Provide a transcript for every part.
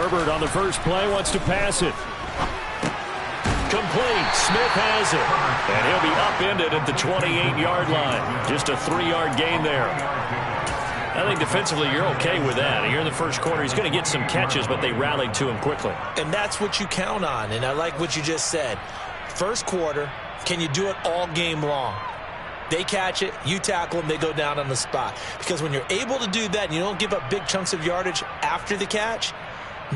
Herbert on the first play wants to pass it. Complete. Smith has it. And he'll be upended at the 28-yard line. Just a 3-yard gain there. I think defensively you're okay with that. Here in the first quarter, he's going to get some catches, but they rallied to him quickly. And that's what you count on, and I like what you just said. First quarter, can you do it all game long? They catch it, you tackle them, they go down on the spot. Because when you're able to do that and you don't give up big chunks of yardage after the catch,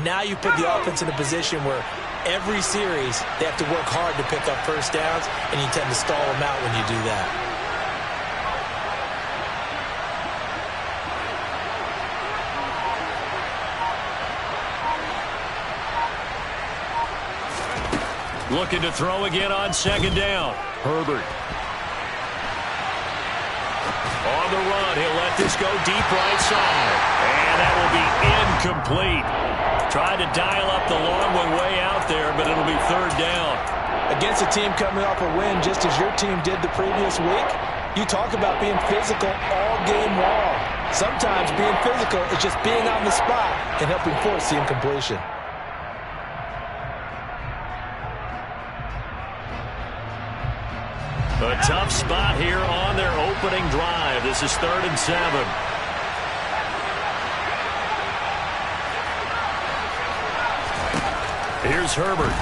now you put the offense in a position where every series they have to work hard to pick up first downs, and you tend to stall them out when you do that. Looking to throw again on second down. Herbert. On the run, he'll let this go deep right side. And that will be incomplete. Tried to dial up the long one way out there, but it'll be third down. Against a team coming off a win, just as your team did the previous week, you talk about being physical all game long. Sometimes being physical is just being on the spot and helping force the incompletion. A tough spot here on their opening drive. This is 3rd and 7. Here's Herbert.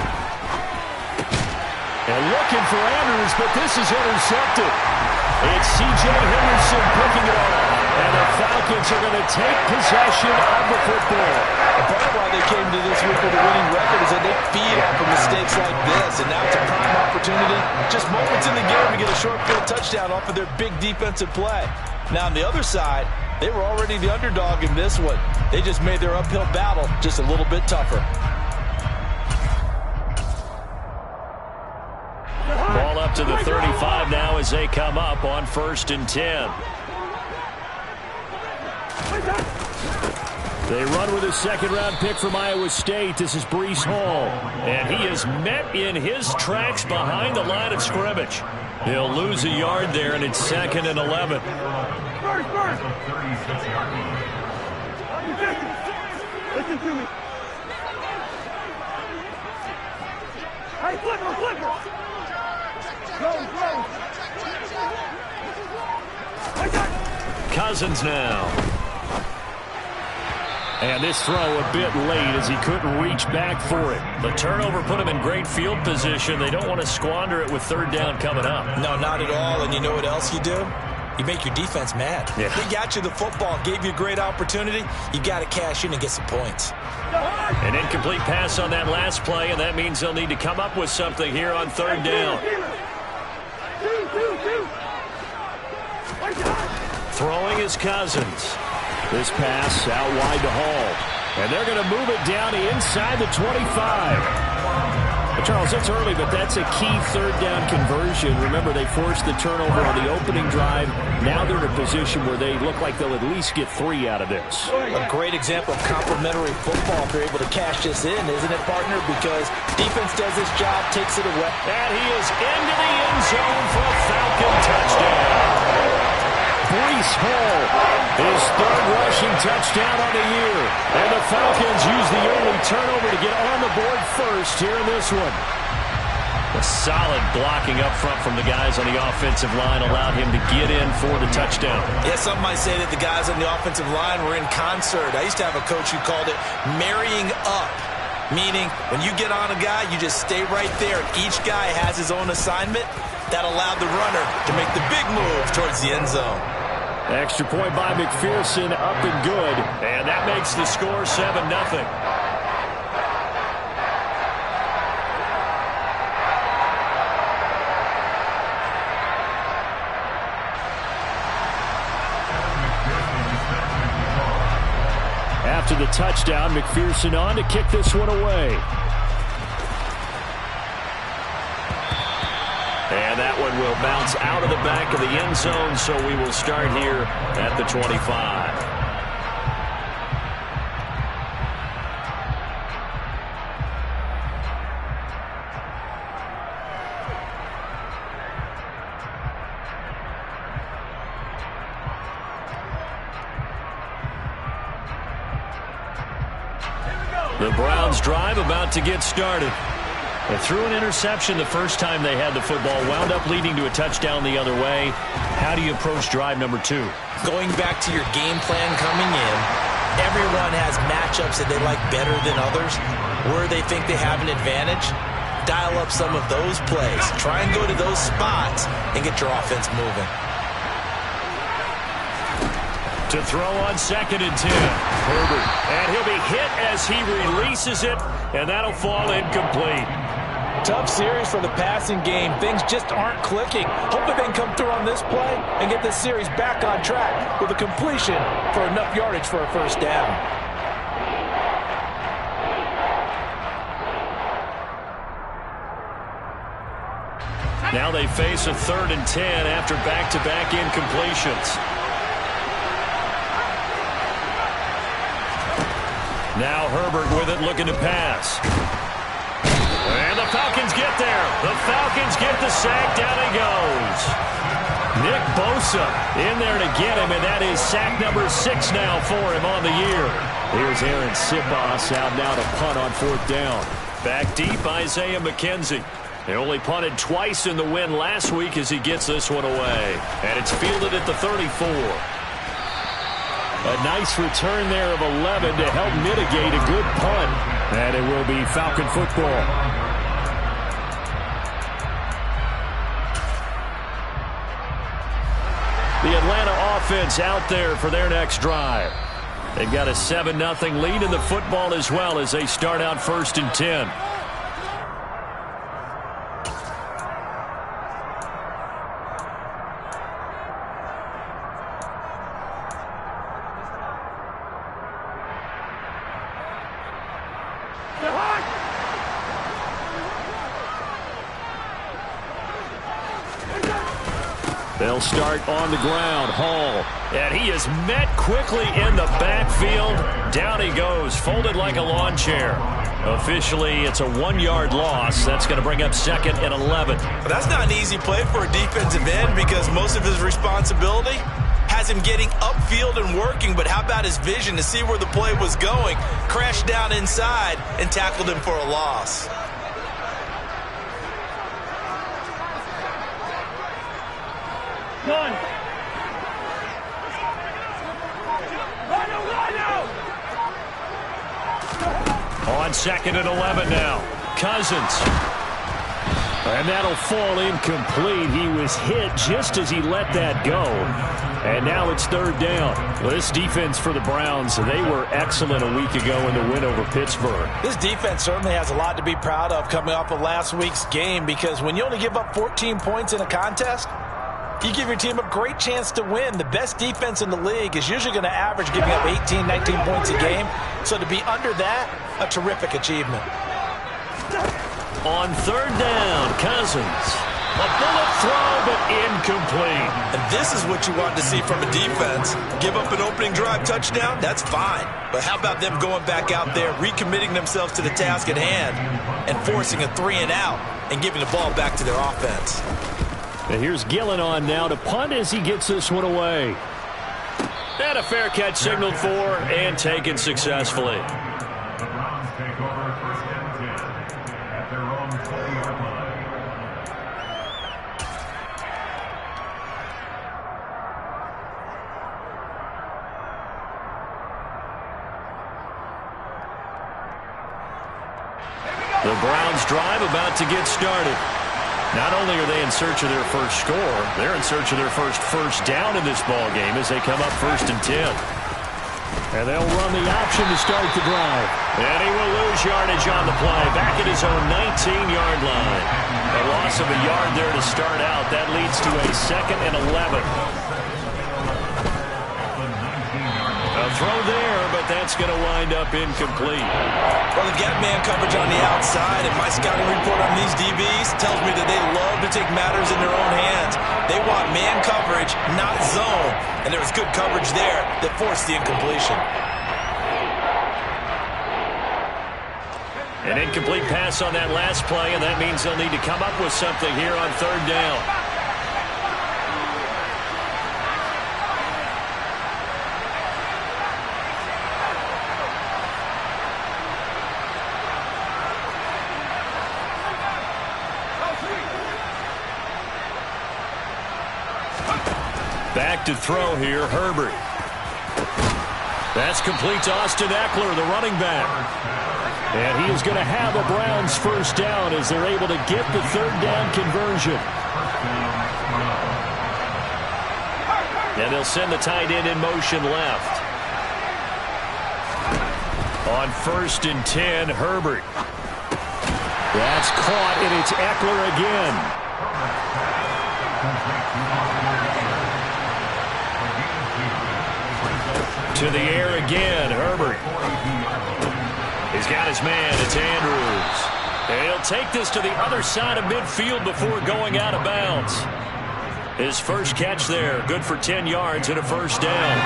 And looking for Andrews, but this is intercepted. It's C.J. Henderson picking it up. And the Falcons are going to take possession of the football. And part of why they came to this week with a winning record is that they feed off of mistakes like this. And now it's a prime opportunity. Just moments in the game to get a short field touchdown off of their big defensive play. Now on the other side, they were already the underdog in this one. They just made their uphill battle just a little bit tougher. Ball up to the 35 now as they come up on 1st and 10. They run with a second-round pick from Iowa State. This is Breece Hall. And he is met in his tracks behind the line of scrimmage. He'll lose a yard there, and it's 2nd and 11. Listen to me. Hey, flipper. Go. Cousins now. And this throw a bit late as he couldn't reach back for it. The turnover put him in great field position. They don't want to squander it with 3rd down coming up. No, not at all. And you know what else you do? You make your defense mad. Yeah. They got you the football, gave you a great opportunity. You got to cash in and get some points. An incomplete pass on that last play, and that means they'll need to come up with something here on 3rd down. Throwing is Cousins. This pass out wide to Hall. And they're going to move it down to inside the 25. Charles, it's early, but that's a key 3rd down conversion. Remember, they forced the turnover on the opening drive. Now they're in a position where they look like they'll at least get 3 out of this. A great example of complementary football if they're able to cash this in, isn't it, partner? Because defense does this job, takes it away. And he is into the end zone for a Falcon touchdown. Breece Hall, his 3rd rushing touchdown on the year. And the Falcons use the early turnover to get on the board first here in this one. A solid blocking up front from the guys on the offensive line allowed him to get in for the touchdown. Yeah, some might say that the guys on the offensive line were in concert. I used to have a coach who called it marrying up, meaning when you get on a guy, you just stay right there. Each guy has his own assignment. That allowed the runner to make the big move towards the end zone. Extra point by McPherson, up and good. And that makes the score 7-0. After the touchdown, McPherson on to kick this one away. And that one will bounce out of the back of the end zone, so we will start here at the 25. The Browns drive about to get started. They threw an interception the first time they had the football, wound up leading to a touchdown the other way. How do you approach drive number 2? Going back to your game plan coming in, everyone has matchups that they like better than others, where they think they have an advantage. Dial up some of those plays. Try and go to those spots and get your offense moving. To throw on 2nd and 10. Herbert. And he'll be hit as he releases it, and that'll fall incomplete. Tough series for the passing game. Things just aren't clicking. Hopefully they can come through on this play and get this series back on track with a completion for enough yardage for a first down. Now they face a 3rd and 10 after back-to-back incompletions. Now Herbert with it, looking to pass. And the Falcons get there. The Falcons get the sack. Down he goes. Nick Bosa in there to get him, and that is sack number 6 now for him on the year. Here's Aaron Sibas out now to punt on 4th down. Back deep, Isaiah McKenzie. They only punted twice in the win last week as he gets this one away. And it's fielded at the 34. A nice return there of 11 to help mitigate a good punt. And it will be Falcon football. The Atlanta offense out there for their next drive. They've got a 7-0 lead in the football as well as they start out 1st and 10. They'll start on the ground. Hall. And he is met quickly in the backfield. Down he goes, folded like a lawn chair. Officially, it's a 1-yard loss. That's going to bring up 2nd and 11. But that's not an easy play for a defensive end because most of his responsibility has him getting upfield and working. But how about his vision to see where the play was going? Crashed down inside and tackled him for a loss. None. On 2nd and 11 now. Cousins. And that'll fall incomplete. He was hit just as he let that go. And now it's 3rd down. Well, this defense for the Browns, they were excellent a week ago in the win over Pittsburgh. This defense certainly has a lot to be proud of coming off of last week's game because when you only give up 14 points in a contest, you give your team a great chance to win. The best defense in the league is usually going to average giving up 18, 19 points a game. So to be under that, a terrific achievement. On 3rd down, Cousins. A bullet throw, but incomplete. And this is what you want to see from a defense. Give up an opening drive touchdown, that's fine. But how about them going back out there, recommitting themselves to the task at hand, and forcing a 3-and-out and giving the ball back to their offense. And here's Gillen on now to punt as he gets this one away. And a fair catch signaled for and taken successfully. The Browns take over 1st and 10 at their own 20-yard line. The Browns drive about to get started. Not only are they in search of their first score, they're in search of their first down in this ball game as they come up 1st and 10. And they'll run the option to start the drive. And he will lose yardage on the play, back at his own 19-yard line. A loss of a yard there to start out. That leads to a 2nd and 11. A throw there, but that's going to wind up incomplete. Well, they've got man coverage on the outside, and my scouting report on these DBs tells me that they love to take matters in their own hands. They want man coverage, not zone, and there was good coverage there that forced the incompletion. An incomplete pass on that last play, and that means they'll need to come up with something here on 3rd down. Back to throw here, Herbert. That's complete to Austin Eckler, the running back. And he is going to have a Browns first down as they're able to get the third down conversion. And they'll send the tight end in motion left. On 1st and 10, Herbert. That's caught, and it's Eckler again. To the air again, Herbert. He's got his man, it's Andrews. And he'll take this to the other side of midfield before going out of bounds. His first catch there, good for 10 yards and a first down.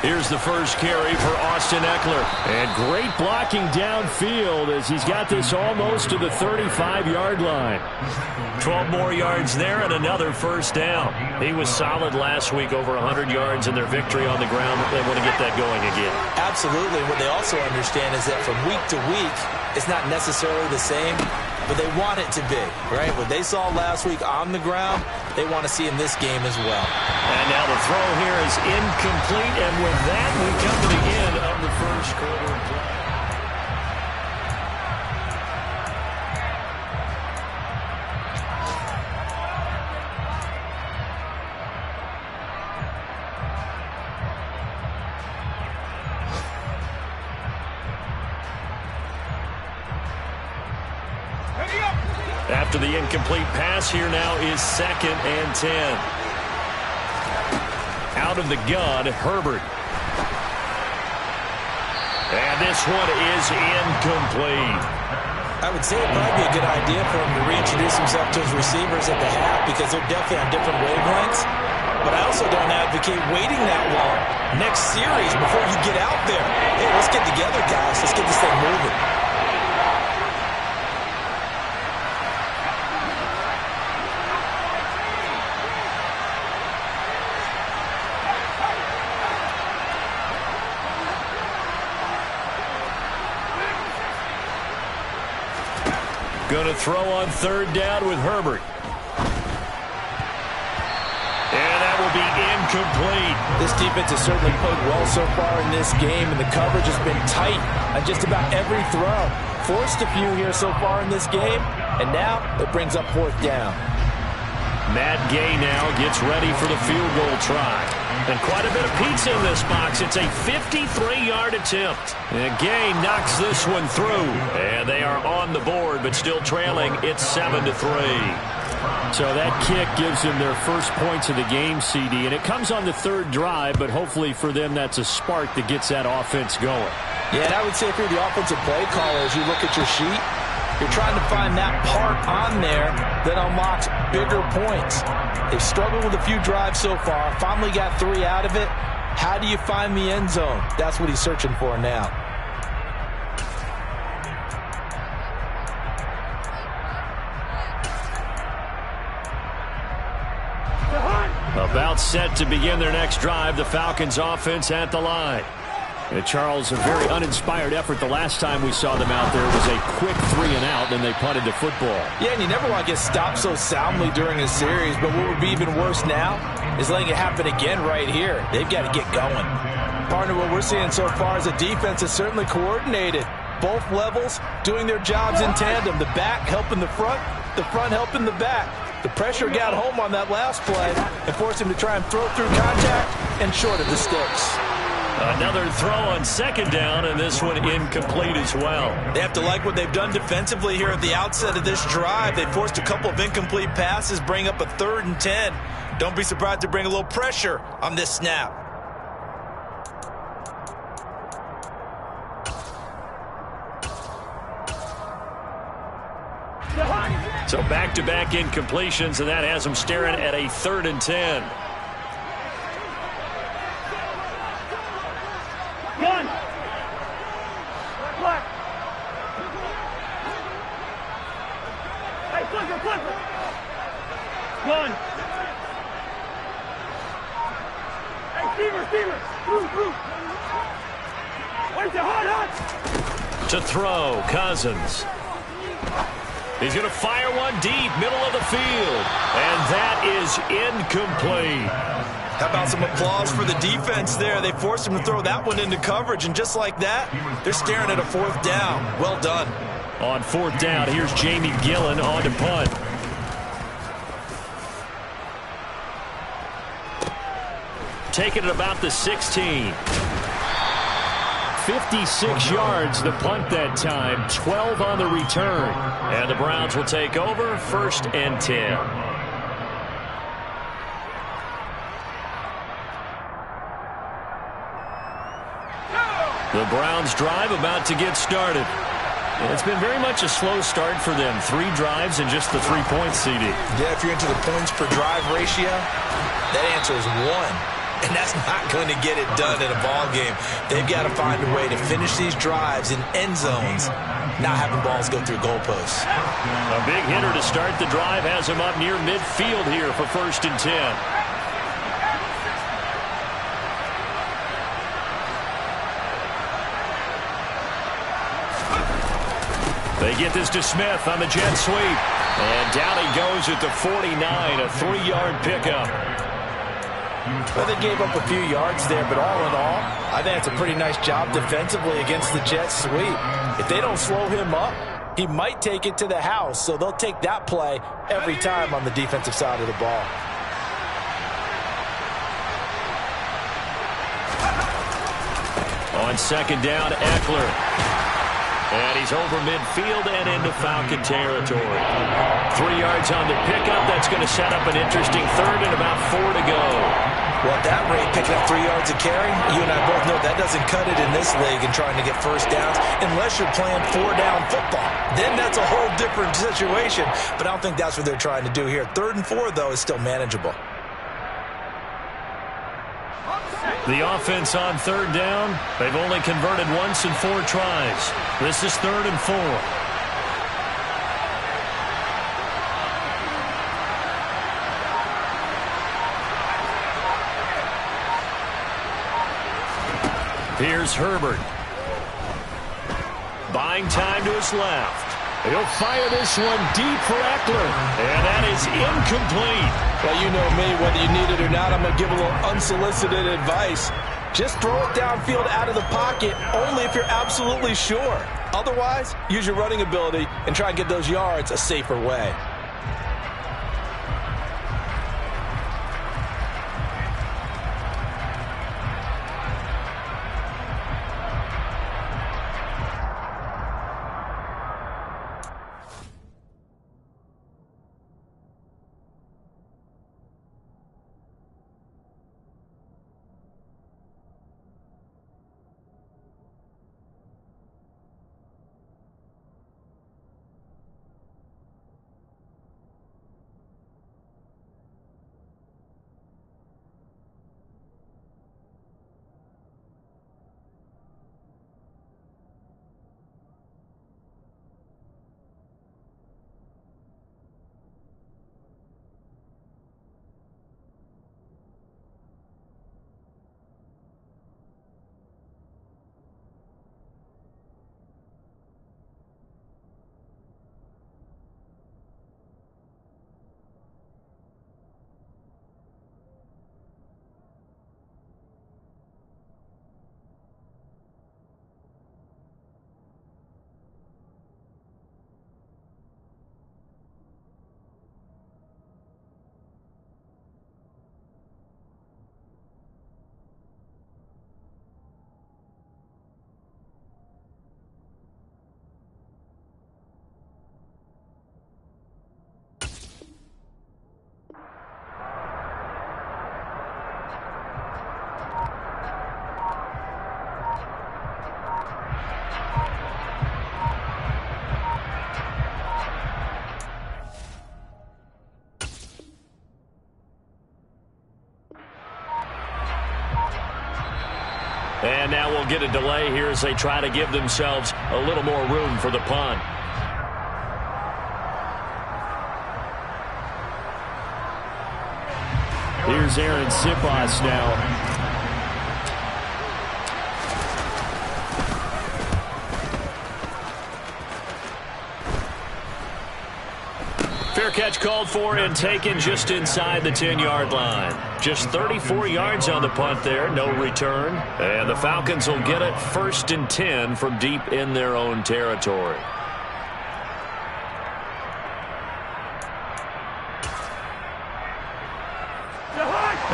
Here's the first carry for Austin Eckler. And great blocking downfield as he's got this almost to the 35-yard line. 12 more yards there and another first down. He was solid last week, over 100 yards in their victory on the ground. They want to get that going again. Absolutely. What they also understand is that from week to week, it's not necessarily the same, but they want it to be, right? What they saw last week on the ground, they want to see in this game as well. And now the throw here is incomplete, and with that, we come to the end of the first quarter of play. After the incomplete pass, here now is 2nd and 10. Out of the gun, Herbert. And this one is incomplete. I would say it'd probably be a good idea for him to reintroduce himself to his receivers at the half because they're definitely on different wavelengths. But I also don't advocate waiting that long next series before you get out there. Hey, let's get together, guys. Let's get this thing moving. Going to throw on 3rd down with Herbert. And that will be incomplete. This defense has certainly played well so far in this game, and the coverage has been tight on just about every throw. Forced a few here so far in this game, and now it brings up 4th down. Matt Gay now gets ready for the field goal try. And quite a bit of pizza in this box. It's a 53-yard attempt. And Gay knocks this one through. And they are on the board, but still trailing. It's 7-3. So that kick gives them their first points of the game, CD. And it comes on the 3rd drive, but hopefully for them that's a spark that gets that offense going. Yeah, and I would say if you're the offensive play caller, as you look at your sheet, you're trying to find that part on there that unlocks bigger points. They've struggled with a few drives so far. Finally got 3 out of it. How do you find the end zone? That's what he's searching for now. About set to begin their next drive, the Falcons offense at the line. And Charles, a very uninspired effort the last time we saw them out there. It was a quick 3-and-out, and they punted the football. Yeah, and you never want to get stopped so soundly during a series, but what would be even worse now is letting it happen again right here. They've got to get going. Partner, what we're seeing so far is a defense is certainly coordinated. Both levels doing their jobs in tandem. The back helping the front helping the back. The pressure got home on that last play and forced him to try and throw through contact and short of the sticks. Another throw on 2nd down, and this one incomplete as well. They have to like what they've done defensively here at the outset of this drive. They forced a couple of incomplete passes, bring up a 3rd and 10. Don't be surprised to bring a little pressure on this snap. So back-to-back incompletions, and that has them staring at a 3rd and 10. Gun! Black! Hey, flipper! Gun! Hey, Steamer! Move! Where's the hot? To throw, Cousins. He's going to fire one deep, middle of the field. And that is incomplete. How about some applause for the defense there? They forced him to throw that one into coverage, and just like that, they're staring at a 4th down. Well done. On 4th down, here's Jamie Gillen on to punt. Taking it about the 16. 56 yards the punt that time, 12 on the return. And the Browns will take over, 1st and 10. The Browns drive about to get started. It's been very much a slow start for them. 3 drives and just the 3 points, CD. Yeah, if you're into the points per drive ratio, that answer is 1. And that's not going to get it done in a ball game. They've got to find a way to finish these drives in end zones, not having balls go through goalposts. A big hitter to start the drive has him up near midfield here for 1st and 10. They get this to Smith on the jet sweep. And down he goes at the 49, a 3-yard pickup. Well, they gave up a few yards there, but all in all, I think it's a pretty nice job defensively against the jet sweep. If they don't slow him up, he might take it to the house, so they'll take that play every time on the defensive side of the ball. On 2nd down, Eckler. And he's over midfield and into Falcon territory. 3 yards on the pickup. That's going to set up an interesting 3rd and about 4 to go. Well, at that rate, picking up 3 yards a carry, you and I both know that doesn't cut it in this league and trying to get 1st downs unless you're playing 4-down football. Then that's a whole different situation, but I don't think that's what they're trying to do here. 3rd and 4, though, is still manageable. The offense on 3rd down, they've only converted once in 4 tries. This is 3rd and 4. Here's Herbert. Buying time to his left. He'll fire this one deep for Eckler. And that is incomplete. Well, you know me, whether you need it or not, I'm going to give a little unsolicited advice. Just throw it downfield out of the pocket, only if you're absolutely sure. Otherwise, use your running ability and try and get those yards a safer way. And now we'll get a delay here as they try to give themselves a little more room for the punt. Here's Aaron Sipos now. Fair catch called for and taken just inside the 10-yard line. Just 34 yards on the punt there, no return. And the Falcons will get it 1st and 10 from deep in their own territory.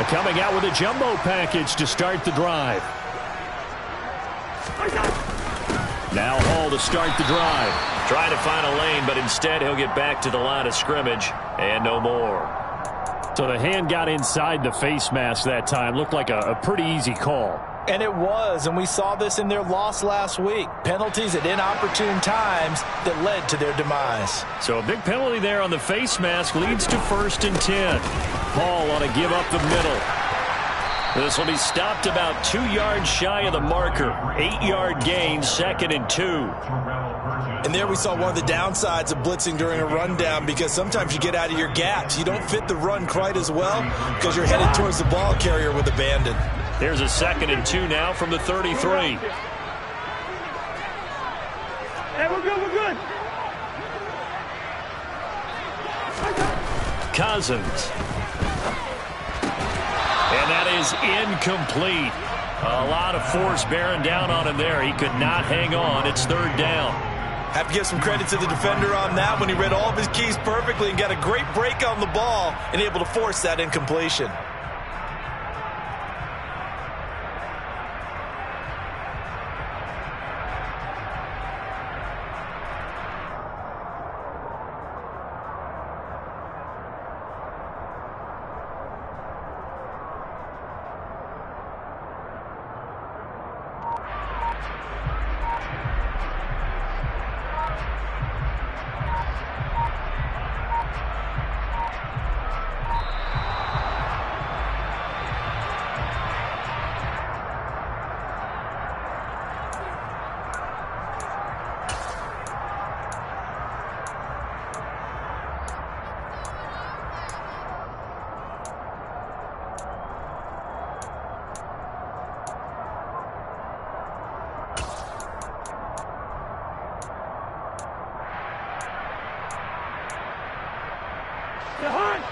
Coming out with a jumbo package to start the drive. Now Hall to start the drive. Trying to find a lane, but instead he'll get back to the line of scrimmage and no more. So the hand got inside the face mask that time. Looked like a pretty easy call. And it was, and we saw this in their loss last week. Penalties at inopportune times that led to their demise. So a big penalty there on the face mask leads to 1st and 10. Hall ought to give up the middle. This will be stopped about 2 yards shy of the marker. 8-yard gain, 2nd and 2. And there we saw one of the downsides of blitzing during a rundown, because sometimes you get out of your gaps. You don't fit the run quite as well because you're headed towards the ball carrier with abandon. There's a 2nd and 2 now from the 33. Hey, we're good, we're good. Cousins. And that is incomplete. A lot of force bearing down on him there. He could not hang on. It's 3rd down. Have to give some credit to the defender on that when he read all of his keys perfectly and got a great break on the ball and able to force that incompletion.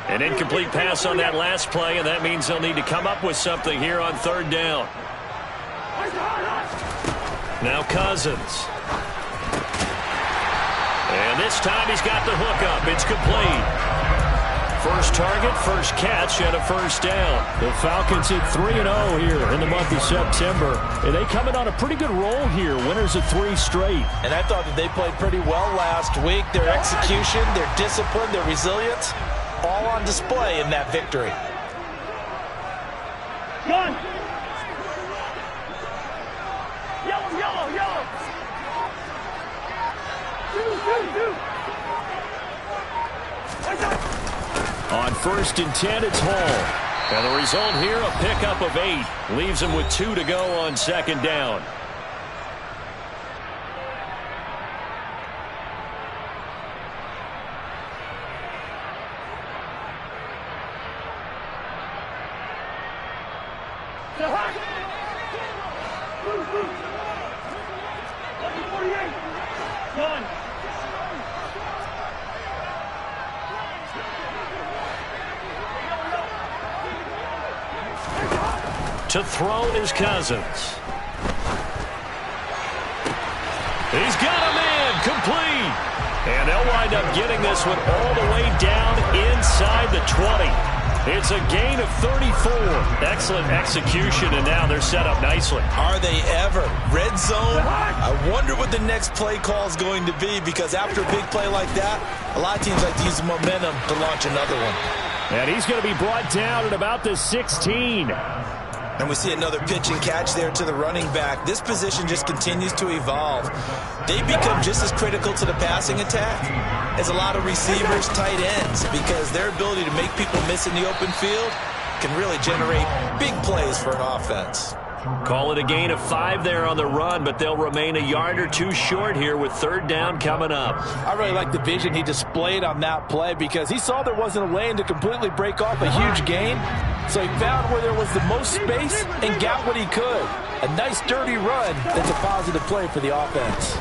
An incomplete pass on that last play, and that means they'll need to come up with something here on 3rd down. Now Cousins. And this time he's got the hook up. It's complete. First target, first catch, and a 1st down. The Falcons hit 3-0 here in the month of September. And they come in on a pretty good roll here. Winners of 3 straight. And I thought that they played pretty well last week. Their execution, their discipline, their resilience, all on display in that victory. Gun. Yellow, yellow, yellow. Two. On 1st and 10, it's Hall. And the result here, a pickup of 8. Leaves him with 2 to go on 2nd down. To throw is Cousins. He's got a man, complete. And they'll wind up getting this one all the way down inside the 20. It's a gain of 34. Excellent execution, and now they're set up nicely. Are they ever? Red zone? I wonder what the next play call is going to be, because after a big play like that, a lot of teams like to use the momentum to launch another one. And he's going to be brought down at about the 16. And we see another pitch and catch there to the running back. This position just continues to evolve. They become just as critical to the passing attack as a lot of receivers, tight ends, because their ability to make people miss in the open field can really generate big plays for an offense. Call it a gain of 5 there on the run, but they'll remain a yard or 2 short here with 3rd down coming up. I really like the vision he displayed on that play, because he saw there wasn't a lane to completely break off a huge gain. So he found where there was the most space and got what he could. A nice dirty run that's a positive play for the offense.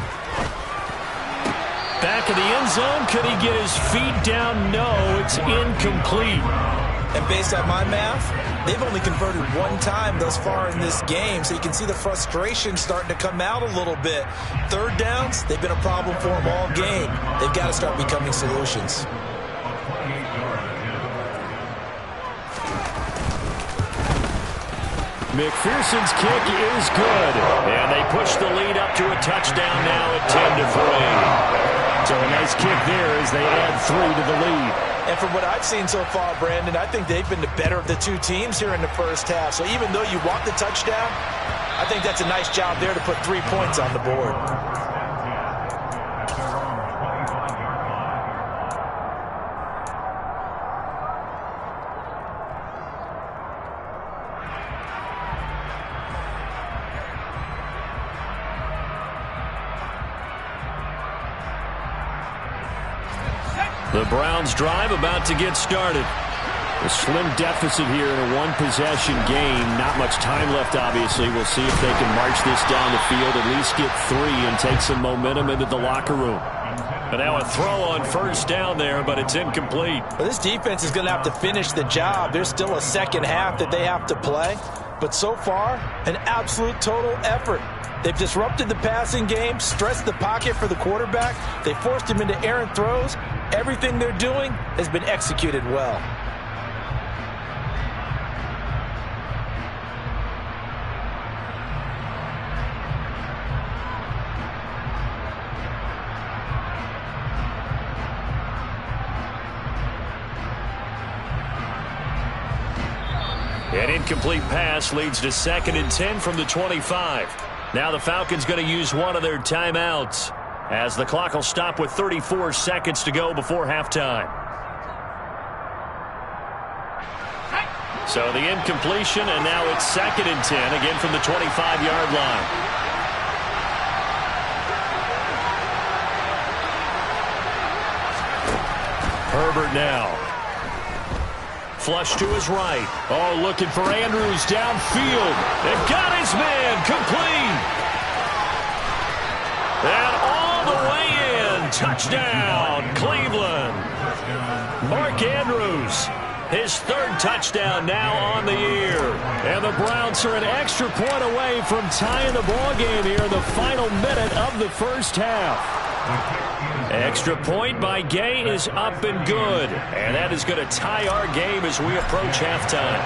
Back of the end zone. Could he get his feet down? No, it's incomplete. And based on my math, they've only converted one time thus far in this game, so you can see the frustration starting to come out a little bit. Third downs, they've been a problem for them all game. They've got to start becoming solutions. McPherson's kick is good. And they push the lead up to a touchdown now at 10-3. So a nice kick there as they add 3 to the lead. And from what I've seen so far, Brandon, I think they've been the better of the two teams here in the first half. So even though you want the touchdown, I think that's a nice job there to put 3 points on the board. The Browns drive about to get started. A slim deficit here in a one-possession game. Not much time left, obviously. We'll see if they can march this down the field, at least get 3 and take some momentum into the locker room. And now a throw on first down there, but it's incomplete. Well, this defense is going to have to finish the job. There's still a second half that they have to play. But so far, an absolute total effort. They've disrupted the passing game, stressed the pocket for the quarterback. They forced him into errant throws. Everything they're doing has been executed well. An incomplete pass leads to 2nd and 10 from the 25. Now the Falcons going to use one of their timeouts, as the clock will stop with 34 seconds to go before halftime. So the incompletion, and now it's 2nd and 10, again from the 25-yard line. Herbert now. Flush to his right. Oh, looking for Andrews downfield. They've got his man complete. And all the way in. Touchdown, Cleveland. Mark Andrews, his 3rd touchdown now on the year. And the Browns are an extra point away from tying the ball game here in the final minute of the first half. Extra point by Gay is up and good. And that is going to tie our game as we approach halftime.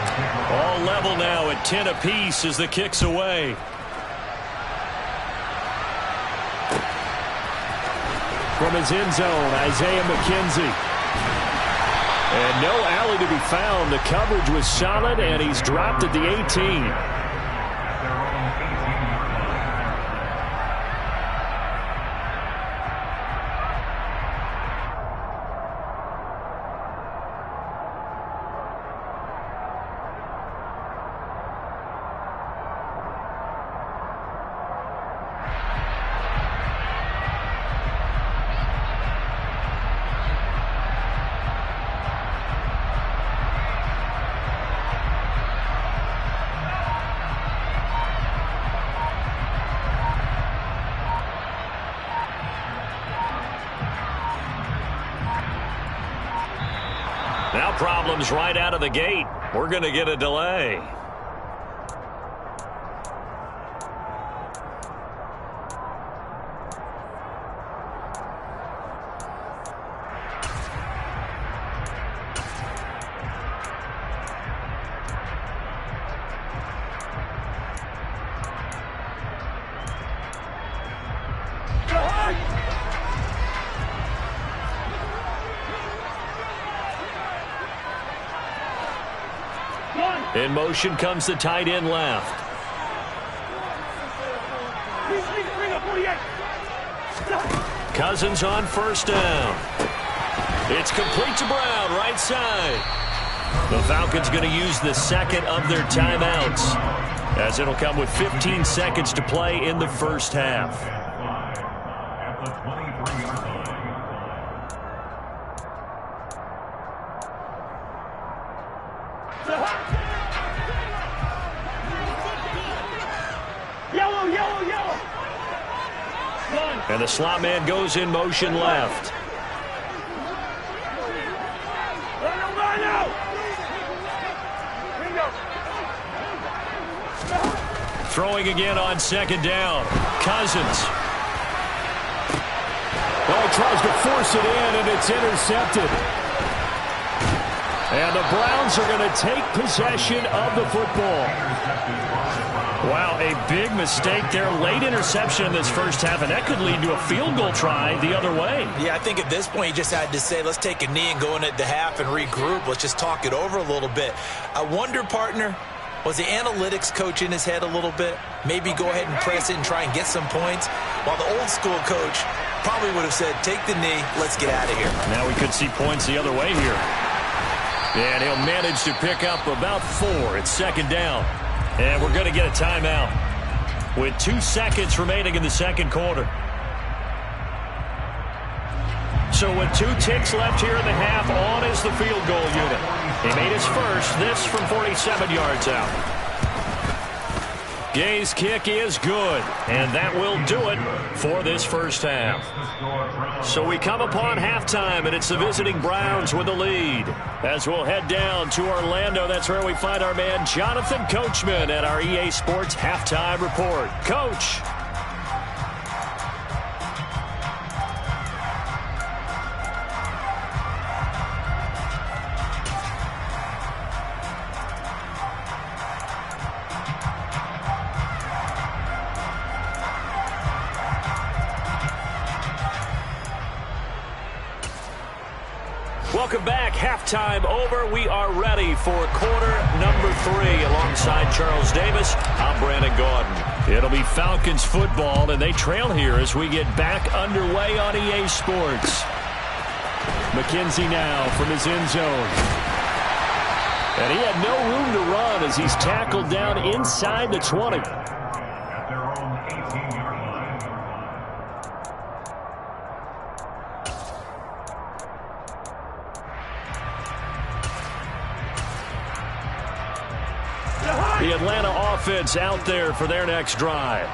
All level now at 10 apiece as the kick's away. From his end zone, Isaiah McKenzie. And no alley to be found. The coverage was solid, and he's dropped at the 18. Now problems right out of the gate. We're going to get a delay. In motion comes the tight end left. Cousins on first down. It's complete to Brown, right side. The Falcons going to use the 2nd of their timeouts, as it'll come with 15 seconds to play in the first half. Yellow, yellow, yellow. And the slot man goes in motion left. Throwing again on second down. Cousins. Well, he tries to force it in, and it's intercepted. And the Browns are going to take possession of the football. Wow, a big mistake there. Late interception in this first half, and that could lead to a field goal try the other way. Yeah, I think at this point you just had to say, let's take a knee and go into the half and regroup. Let's just talk it over a little bit. I wonder, partner, was the analytics coach in his head a little bit? Maybe go ahead and press it and try and get some points? While the old school coach probably would have said, take the knee, let's get out of here. Now we could see points the other way here. And he'll manage to pick up about 4. It's second down. And we're going to get a timeout with 2 seconds remaining in the second quarter. So with 2 ticks left here in the half, on is the field goal unit. He made his first, this from 47 yards out. Gay's kick is good, and that will do it for this first half. So we come upon halftime, and it's the visiting Browns with the lead. As we'll head down to Orlando, that's where we find our man Jonathan Coachman at our EA Sports Halftime Report. Coach. Welcome back. Halftime over. We are ready for quarter number 3. Alongside Charles Davis, I'm Brandon Gaudin. It'll be Falcons football, and they trail here as we get back underway on EA Sports. McKenzie now from his end zone. And he had no room to run as he's tackled down inside the 20. At their own 18-yard line. The Atlanta offense out there for their next drive.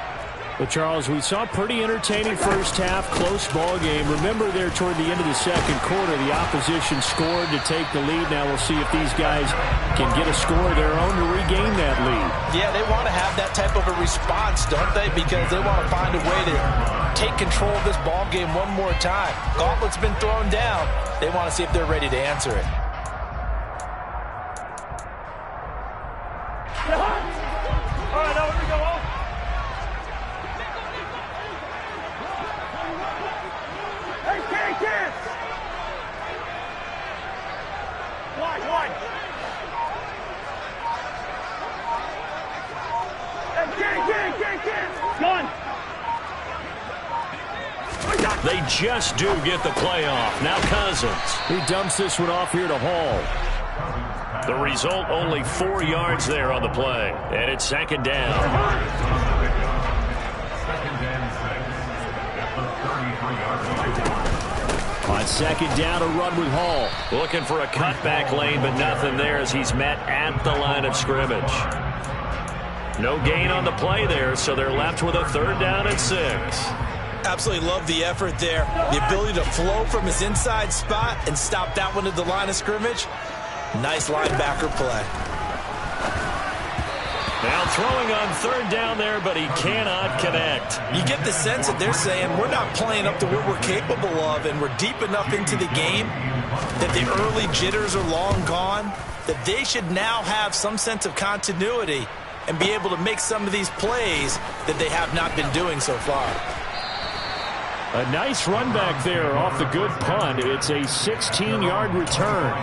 But, Charles, we saw a pretty entertaining first half, close ball game. Remember there toward the end of the second quarter, the opposition scored to take the lead. Now we'll see if these guys can get a score of their own to regain that lead. Yeah, they want to have that type of a response, don't they? Because they want to find a way to take control of this ball game one more time. Gauntlet's been thrown down. They want to see if they're ready to answer it. All right, now here we go. Hey, can't. Wide. Hey, can't. Gone. They just do get the play off. Now Cousins. He dumps this one off here to Hall. The result, only 4 yards there on the play. And it's second down. Second and 6 at the 33-yard line. On second down, a run with Hall. Looking for a cutback lane, but nothing there as he's met at the line of scrimmage. No gain on the play there, so they're left with a third down and 6. Absolutely love the effort there. The ability to flow from his inside spot and stop that one at the line of scrimmage. Nice linebacker play. Now throwing on third down there, but he cannot connect. You get the sense that they're saying we're not playing up to what we're capable of, and we're deep enough into the game that the early jitters are long gone, that they should now have some sense of continuity and be able to make some of these plays that they have not been doing so far. A nice run back there off the good punt. It's a 16-yard return.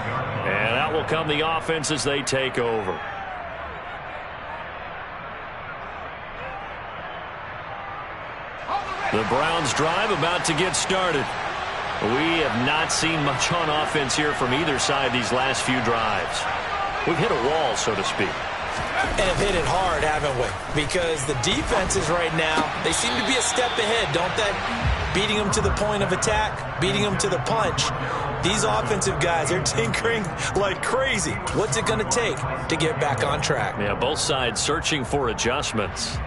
And out will come the offense as they take over. The Browns drive about to get started. We have not seen much on offense here from either side these last few drives. We've hit a wall, so to speak. And have hit it hard, haven't we? Because the defenses right now, they seem to be a step ahead, don't they? Beating them to the point of attack, beating them to the punch. These offensive guys, they're tinkering like crazy. What's it going to take to get back on track? Yeah, both sides searching for adjustments.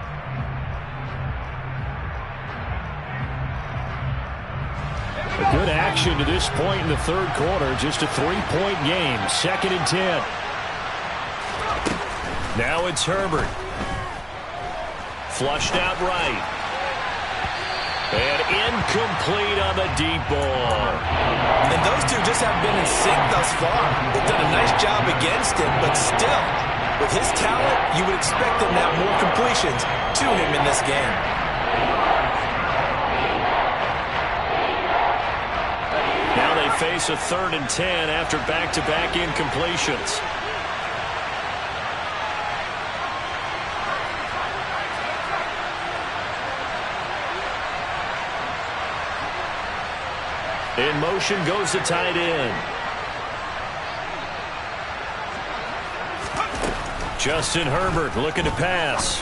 A good action to this point in the third quarter. Just a 3-point game. 2nd and 10. Now it's Herbert. Flushed out right. And incomplete on the deep ball. And those two just have been in sync thus far. They've done a nice job against him, but still, with his talent, you would expect him to have more completions to him in this game. Now they face a 3rd and 10 after back-to-back incompletions. In motion goes the tight end. Justin Herbert looking to pass.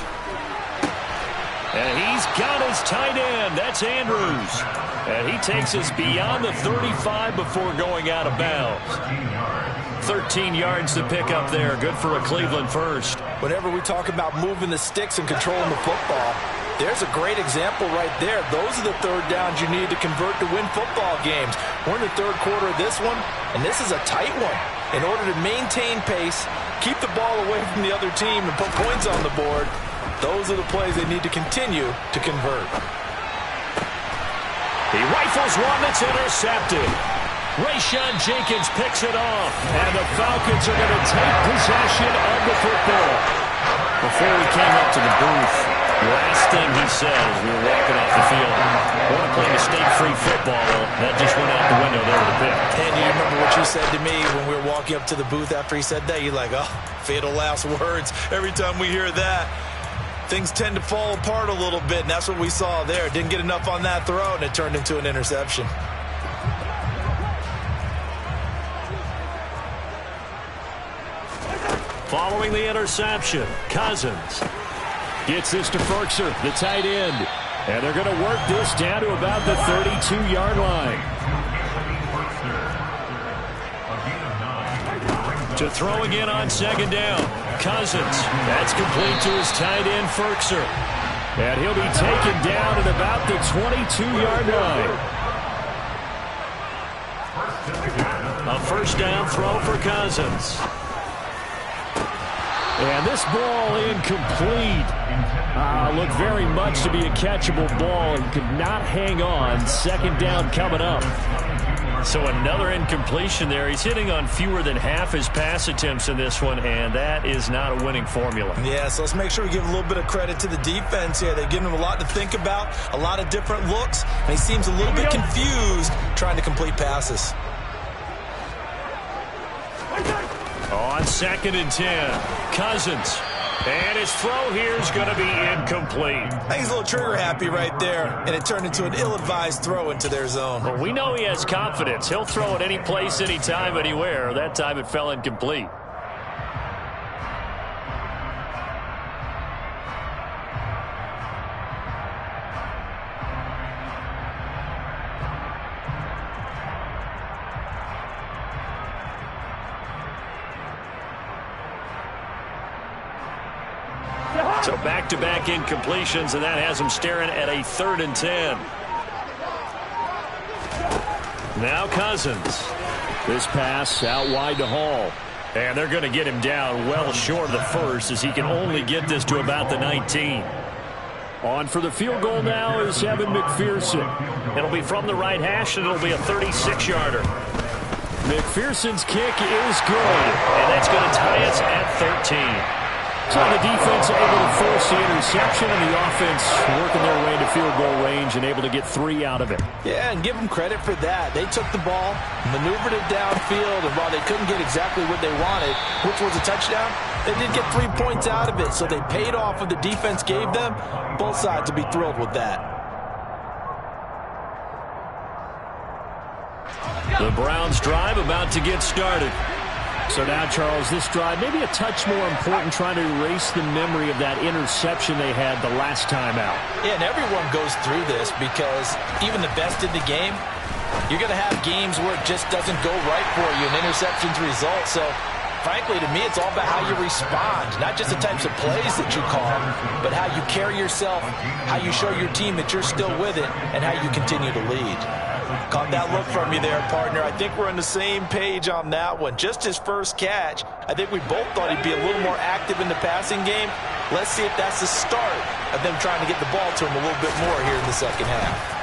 And he's got his tight end. That's Andrews. And he takes us beyond the 35 before going out of bounds. 13 yards to pick up there. Good for a Cleveland first. Whenever we talk about moving the sticks and controlling the football, there's a great example right there. Those are the third downs you need to convert to win football games. We're in the third quarter of this one, and this is a tight one. In order to maintain pace, keep the ball away from the other team, and put points on the board, those are the plays they need to continue to convert. He rifles one that's intercepted. Rayshon Jenkins picks it off, and the Falcons are going to take possession of the football. Before we came up to the booth, last thing he said as we were walking off the field, I want to play mistake-free football. Well, that just went out the window there with the pick. And you remember what you said to me when we were walking up to the booth after he said that? You're like, oh, fatal last words. Every time we hear that, things tend to fall apart a little bit, and that's what we saw there. Didn't get enough on that throw, and it turned into an interception. Following the interception, Cousins gets this to Firkser, the tight end. And they're going to work this down to about the 32-yard line. To throw again on 2nd down. Cousins. That's complete to his tight end, Firkser. And he'll be taken down at about the 22-yard line. A 1st down throw for Cousins. And this ball incomplete. Looked very much to be a catchable ball and could not hang on. 2nd down coming up. So another incompletion there. He's hitting on fewer than half his pass attempts in this one, and that is not a winning formula. Yeah, so let's make sure we give a little bit of credit to the defense here. They've given him a lot to think about, a lot of different looks, and he seems a little bit confused trying to complete passes. On 2nd and 10, Cousins. And his throw here is going to be incomplete. I think he's a little trigger happy right there, and it turned into an ill-advised throw into their zone. Well, we know he has confidence. He'll throw it any place, anytime, anywhere. That time it fell incomplete. So back-to-back incompletions, and that has him staring at a 3rd and 10. Now Cousins. This pass out wide to Hall. And they're going to get him down well short of the first as he can only get this to about the 19. On for the field goal now is Evan McPherson. It'll be from the right hash, and it'll be a 36-yarder. McPherson's kick is good, and that's going to tie us at 13. So the defense able to force the interception, and the offense working their way to field goal range and able to get 3 out of it. Yeah, and give them credit for that. They took the ball, maneuvered it downfield, and while they couldn't get exactly what they wanted, which was a touchdown, they did get 3 points out of it. So they paid off what the defense gave them. Both sides will be thrilled with that. The Browns drive about to get started. So now, Charles, this drive maybe a touch more important, trying to erase the memory of that interception they had the last time out. Yeah, and everyone goes through this because even the best in the game, you're going to have games where it just doesn't go right for you, and interceptions result. So, frankly, to me, it's all about how you respond, not just the types of plays that you call, but how you carry yourself, how you show your team that you're still with it, and how you continue to lead. Caught that look from you there, partner. I think we're on the same page on that one. Just his first catch. I think we both thought he'd be a little more active in the passing game. Let's see if that's the start of them trying to get the ball to him a little bit more here in the second half.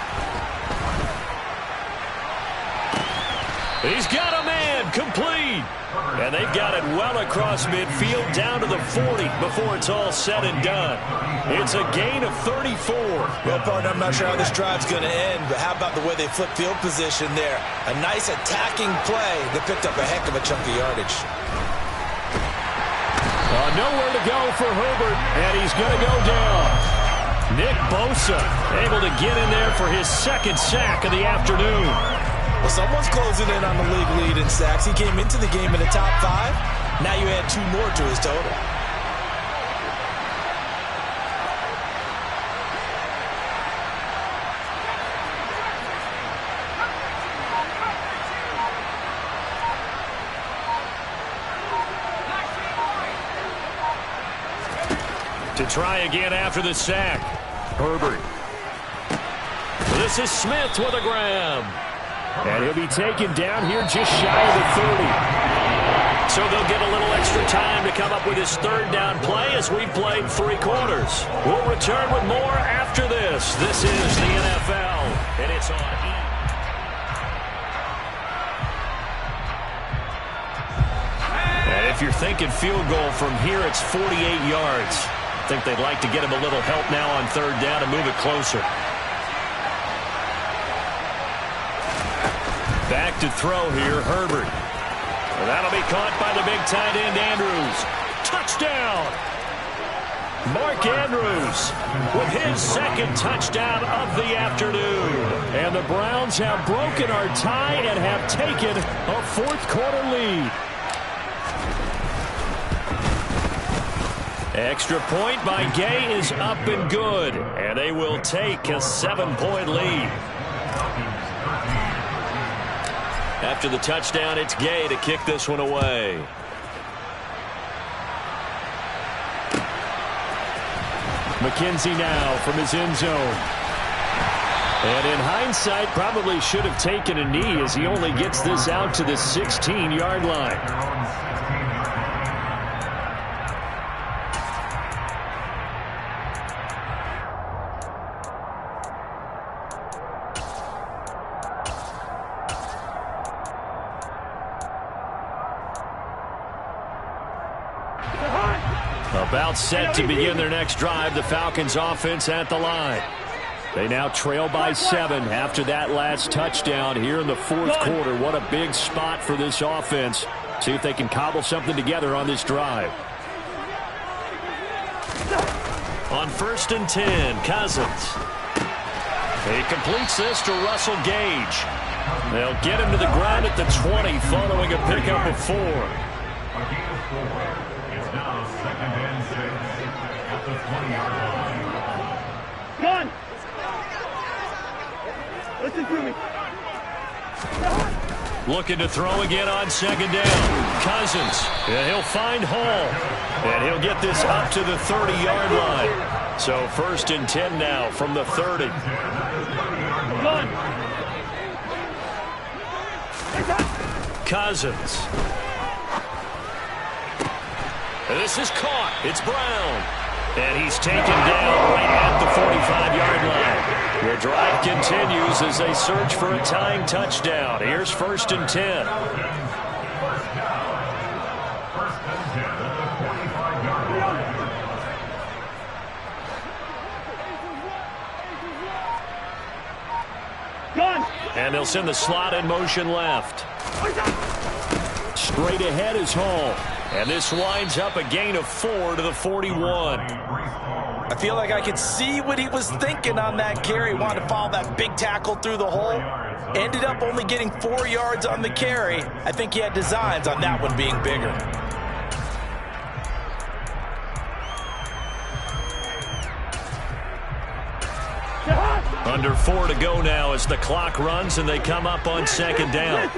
He's got a man complete. And they've got it well across midfield down to the 40 before it's all said and done. It's a gain of 34. Well, partner, I'm not sure how this drive's going to end, but how about the way they flip field position there? A nice attacking play that picked up a heck of a chunk of yardage. Nowhere to go for Herbert, and he's going to go down. Nick Bosa able to get in there for his second sack of the afternoon. Well, someone's closing in on the league lead in sacks. He came into the game in the top 5. Now you add 2 more to his total. To try again after the sack. Herbert. This is Smith with a grab. And he'll be taken down here just shy of the 30. So they'll get a little extra time to come up with his third down play as we've played 3 quarters. We'll return with more after this. This is the NFL, and it's on E! And if you're thinking field goal from here, it's 48 yards. I think they'd like to get him a little help now on third down and move it closer. Back to throw here, Herbert. And that'll be caught by the big tight end, Andrews. Touchdown! Mark Andrews with his second touchdown of the afternoon. And the Browns have broken our tie and have taken a 4th quarter lead. Extra point by Gay is up and good. And they will take a 7-point lead. After the touchdown, it's Gay to kick this one away. McKenzie now from his end zone. And in hindsight, probably should have taken a knee as he only gets this out to the 16-yard line. About set to begin their next drive, the Falcons offense at the line. They now trail by 7 after that last touchdown here in the 4th quarter. What a big spot for this offense. See if they can cobble something together on this drive. On 1st and 10, Cousins. He completes this to Russell Gage. They'll get him to the ground at the 20 following a pickup of 4. Now 2nd and 6 at the 20-yard line. Gun! Listen to me. Looking to throw again on 2nd down. Cousins. And he'll find Hall. And he'll get this up to the 30-yard line. So 1st and 10 now from the 30. Gun! Cousins. This is caught. It's Brown. And he's taken down right at the 45-yard line. Their drive continues as they search for a tying touchdown. Here's 1st and 10. Gun! And they'll send the slot in motion left. Straight ahead is Hall. And this winds up a gain of 4 to the 41. I feel like I could see what he was thinking on that carry. Wanted to follow that big tackle through the hole. Ended up only getting 4 yards on the carry. I think he had designs on that one being bigger. Under 4 to go now as the clock runs and they come up on 2nd down.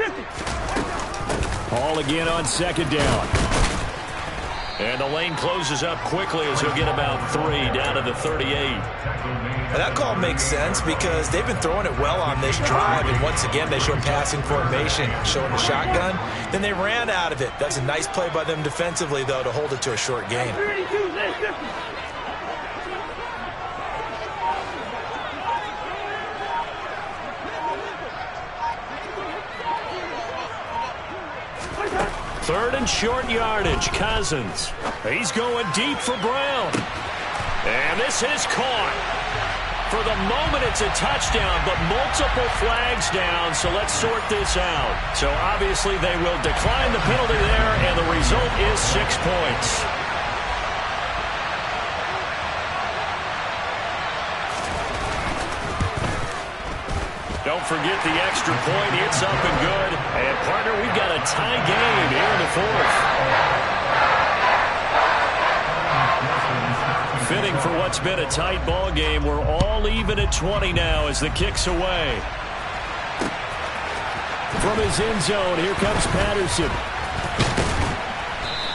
Hall again on 2nd down. And the lane closes up quickly as he'll get about 3 down to the 38. Well, that call makes sense because they've been throwing it well on this drive, and once again they show passing formation, showing the shotgun. Then they ran out of it. That's a nice play by them defensively, though, to hold it to a short gain. Third and short yardage, Cousins. He's going deep for Brown. And this is caught. For the moment, it's a touchdown, but multiple flags down, so let's sort this out. So obviously they will decline the penalty there, and the result is 6 points. Don't forget the extra point. It's up and good. And, partner, we've got a tie game here in the fourth. Fitting for what's been a tight ball game. We're all even at 20 now as the kick's away. From his end zone, here comes Patterson.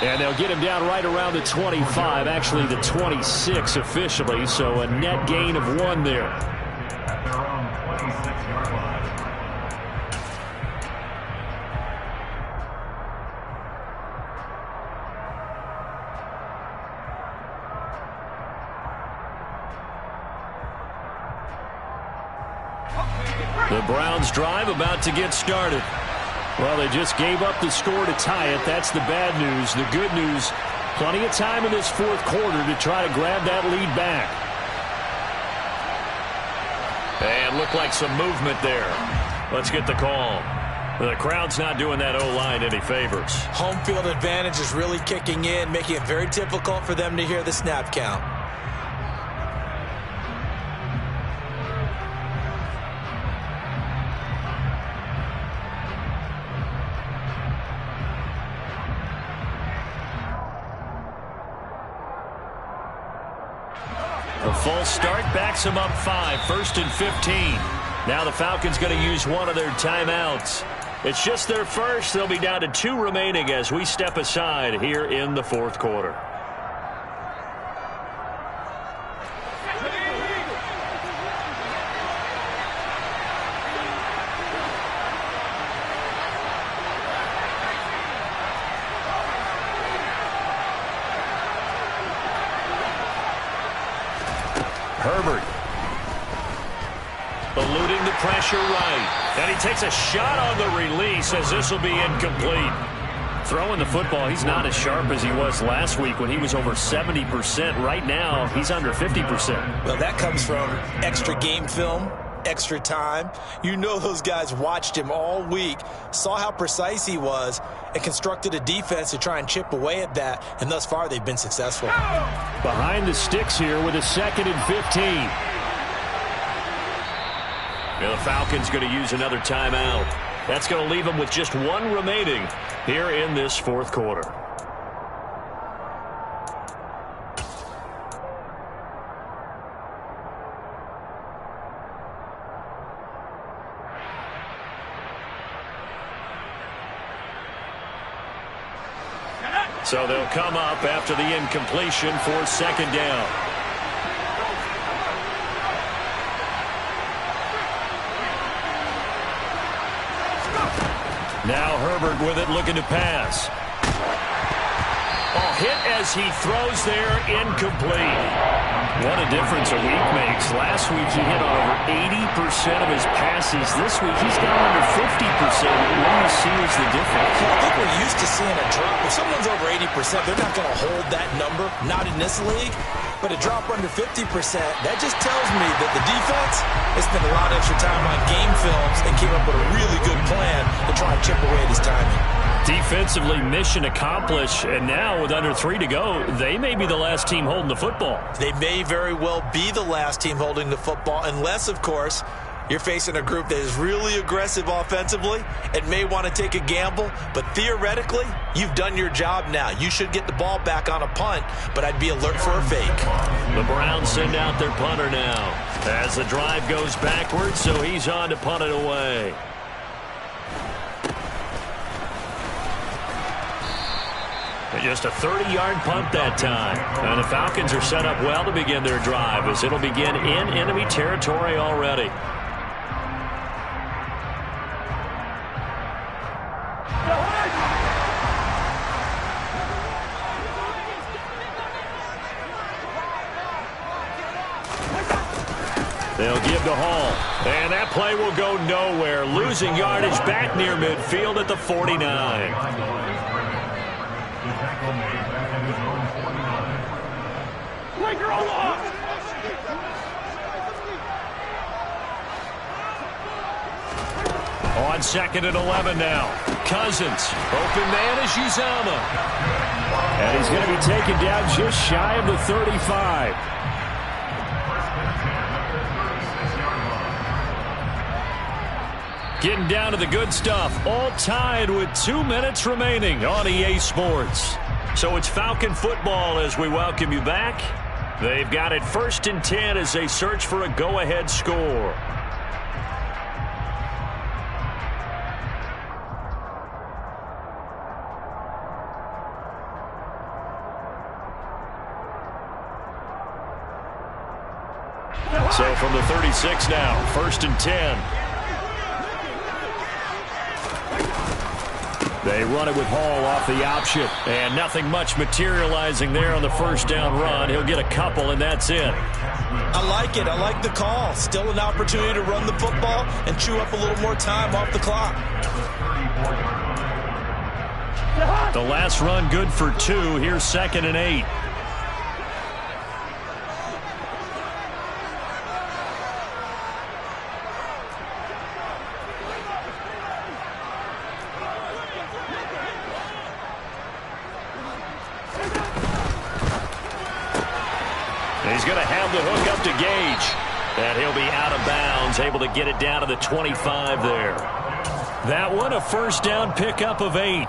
And they'll get him down right around the 25, actually the 26 officially, so a net gain of 1 there. At their own 26-yard line. The Browns drive about to get started. Well, they just gave up the score to tie it. That's the bad news. The good news, plenty of time in this fourth quarter to try to grab that lead back. And looked like some movement there. Let's get the call. The crowd's not doing that O-line any favors. Home field advantage is really kicking in, making it very difficult for them to hear the snap count. The false start backs them up 5, 1st and 15. Now the Falcons going to use one of their timeouts. It's just their first. They'll be down to 2 remaining as we step aside here in the fourth quarter. Herbert eluding the pressure right. And he takes a shot on the release as this will be incomplete. Throwing the football, he's not as sharp as he was last week when he was over 70%. Right now, he's under 50%. Well, that comes from extra game film, extra time. You know those guys watched him all week, saw how precise he was, and constructed a defense to try and chip away at that, and thus far they've been successful. Behind the sticks here with a 2nd and 15. Now the Falcons going to use another timeout. That's going to leave them with just 1 remaining here in this fourth quarter. So they'll come up after the incompletion for 2nd down. Now Herbert with it, looking to pass. Hit as he throws there, incomplete. What a difference a week makes. Last week he hit on over 80% of his passes. This week he's got under 50%. What do you see as the difference? Well, I think we're used to seeing a drop. If someone's over 80%, they're not going to hold that number, not in this league. But a drop under 50%, that just tells me that the defense has spent a lot of extra time on game films and came up with a really good plan to try and chip away at his timing. Defensively, mission accomplished, and now with under 3 to go, they may be the last team holding the football. They may very well be the last team holding the football, unless, of course, you're facing a group that is really aggressive offensively and may want to take a gamble, but theoretically, you've done your job now. You should get the ball back on a punt, but I'd be alert for a fake. The Browns send out their punter now as the drive goes backwards, so he's on to punt it away. And just a 30-yard punt that time. And the Falcons are set up well to begin their drive as it'll begin in enemy territory already. They'll give to Hall. And that play will go nowhere. Losing yardage back near midfield at the 49. On 2nd and 11 now. Cousins. Open man is Uzama. And he's going to be taken down just shy of the 35. Getting down to the good stuff. All tied with 2 minutes remaining on EA Sports. So it's Falcon football as we welcome you back. They've got it 1st and 10 as they search for a go-ahead score. So from the 36 now, 1st and 10. They run it with Hall off the option. And nothing much materializing there on the 1st down run. He'll get a couple, and that's it. I like it. I like the call. Still an opportunity to run the football and chew up a little more time off the clock. The last run good for 2. Here's 2nd and 8. He's going to have the hook up to Gage. And he'll be out of bounds, able to get it down to the 25 there. That one, a 1st down pickup of 8.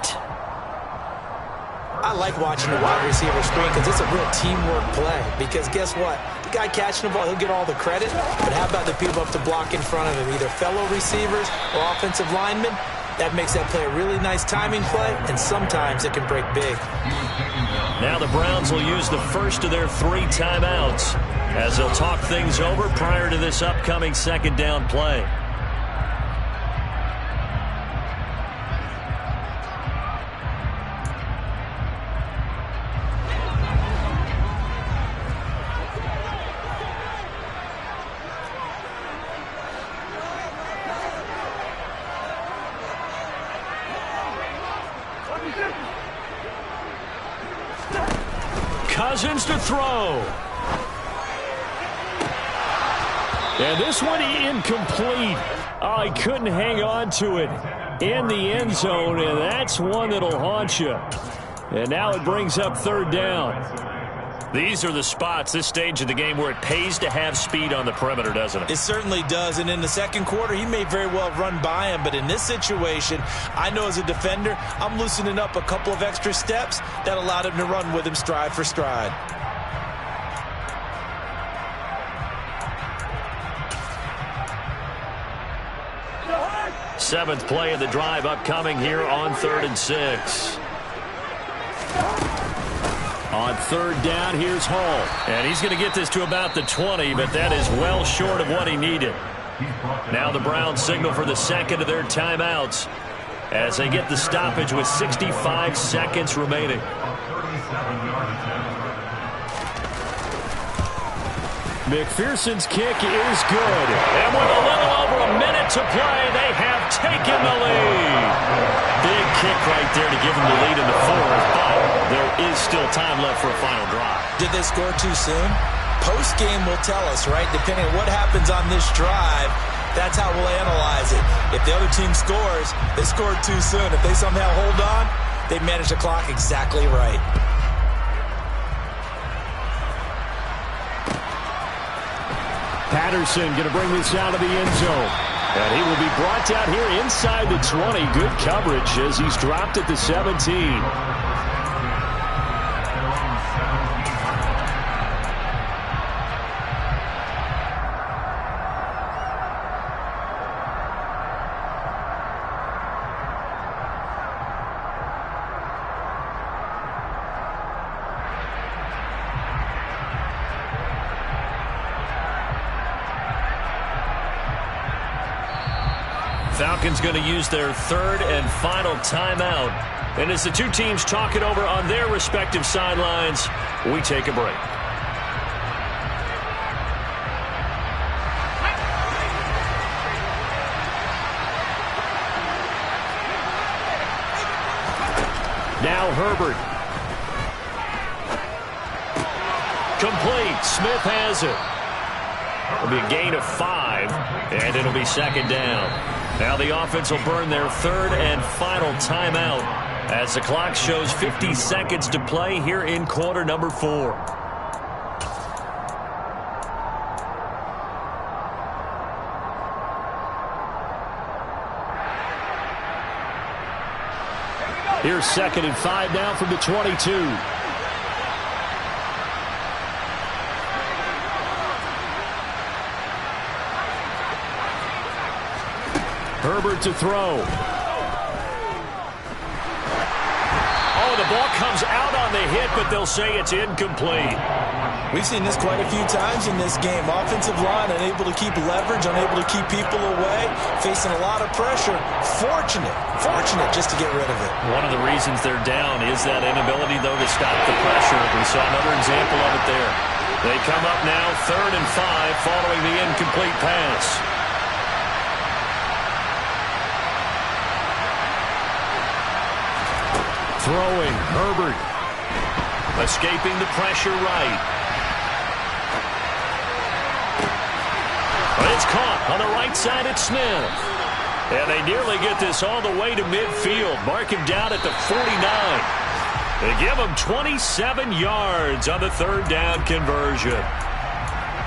I like watching the wide receiver screen because it's a real teamwork play. Because guess what? The guy catching the ball, he'll get all the credit. But how about the people up to block in front of him? Either fellow receivers or offensive linemen. That makes that play a really nice timing play, and sometimes it can break big. Now the Browns will use the first of their 3 timeouts as they'll talk things over prior to this upcoming 2nd down play. Cousins to throw. And this one incomplete. Oh, he couldn't hang on to it in the end zone, and that's one that'll haunt you. And now it brings up 3rd down. These are the spots, this stage of the game, where it pays to have speed on the perimeter, doesn't it? It certainly does, and in the 2nd quarter, he may very well run by him, but in this situation, I know as a defender, I'm loosening up a couple of extra steps that allowed him to run with him stride for stride. Seventh play of the drive upcoming here on 3rd and 6. On 3rd down, here's Hall. And he's going to get this to about the 20, but that is well short of what he needed. Now the Browns signal for the 2nd of their timeouts as they get the stoppage with 65 seconds remaining. McPherson's kick is good. And with a little over a minute to play, they have taken the lead. Big kick right there to give them the lead in the 4th, but there is still time left for a final drive. Did they score too soon? Post-game will tell us, right? Depending on what happens on this drive, that's how we'll analyze it. If the other team scores, they scored too soon. If they somehow hold on, they manage the clock exactly right. Patterson going to bring this out of the end zone. And he will be brought down here inside the 20. Good coverage as he's dropped at the 17. Falcons going to use their third and final timeout. And as the two teams talk it over on their respective sidelines, we take a break. Now Herbert. Complete. Smith has it. It'll be a gain of 5, and it'll be second down. Now the offense will burn their third and final timeout as the clock shows 50 seconds to play here in quarter number 4. Here's second and 5 now from the 22. Herbert to throw. Oh, the ball comes out on the hit, but they'll say it's incomplete. We've seen this quite a few times in this game. Offensive line unable to keep leverage, unable to keep people away, facing a lot of pressure. Fortunate just to get rid of it. One of the reasons they're down is that inability, though, to stop the pressure. We saw another example of it there. They come up now third and 5 following the incomplete pass. Throwing, Herbert. Escaping the pressure right. But it's caught on the right side at Smith. And they nearly get this all the way to midfield. Mark him down at the 49. They give him 27 yards on the third down conversion.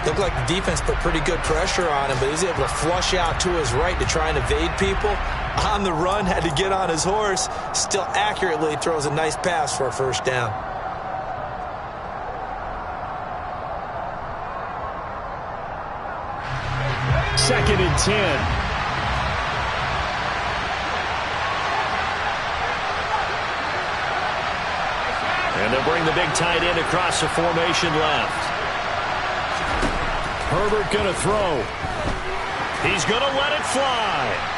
Looked like the defense put pretty good pressure on him, but he's able to flush out to his right to try and evade people. On the run, had to get on his horse. Still accurately throws a nice pass for a first down. Second and 10. And they'll bring the big tight end across the formation left. Herbert going to throw. He's going to let it fly.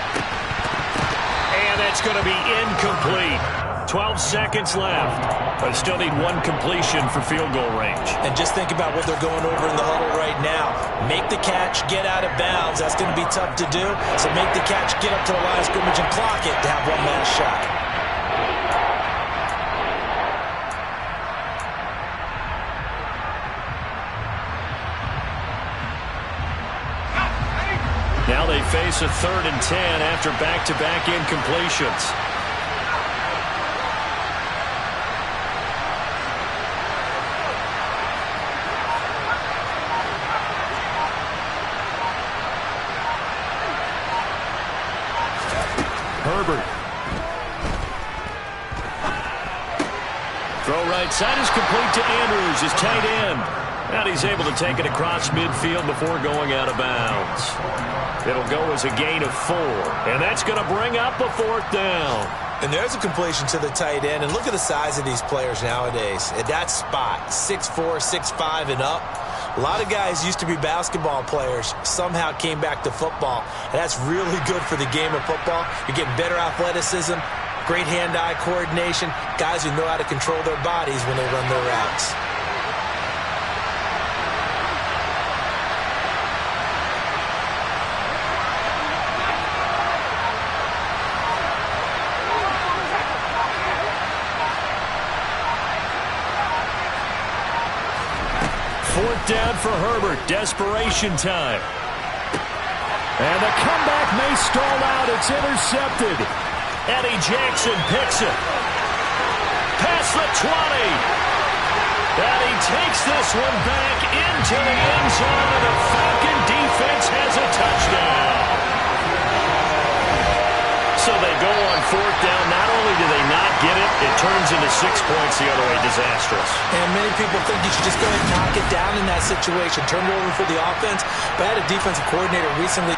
And that's going to be incomplete. 12 seconds left. But still need one completion for field goal range. And just think about what they're going over in the huddle right now. Make the catch, get out of bounds. That's going to be tough to do. So make the catch, get up to the line of scrimmage, and clock it to have one last shot. Now they face a third and 10 after back-to-back incompletions. Herbert. Throw right side is complete to Andrews, his tight end. And he's able to take it across midfield before going out of bounds. It'll go as a gain of 4. And that's going to bring up a fourth down. And there's a completion to the tight end. And look at the size of these players nowadays. At that spot, 6'4", 6'5", and up. A lot of guys used to be basketball players, somehow came back to football. And that's really good for the game of football. You're getting better athleticism, great hand-eye coordination, guys who know how to control their bodies when they run their routes. Fourth down for Herbert. Desperation time. And the comeback may stall out. It's intercepted. Eddie Jackson picks it. Past the 20. And he takes this one back into the end zone. And the Falcon defense has a touchdown. So they go on fourth down. Not only do they not get it, it turns into 6 points the other way. Disastrous. And many people think you should just go ahead and knock it down in that situation. Turn it over for the offense. But I had a defensive coordinator recently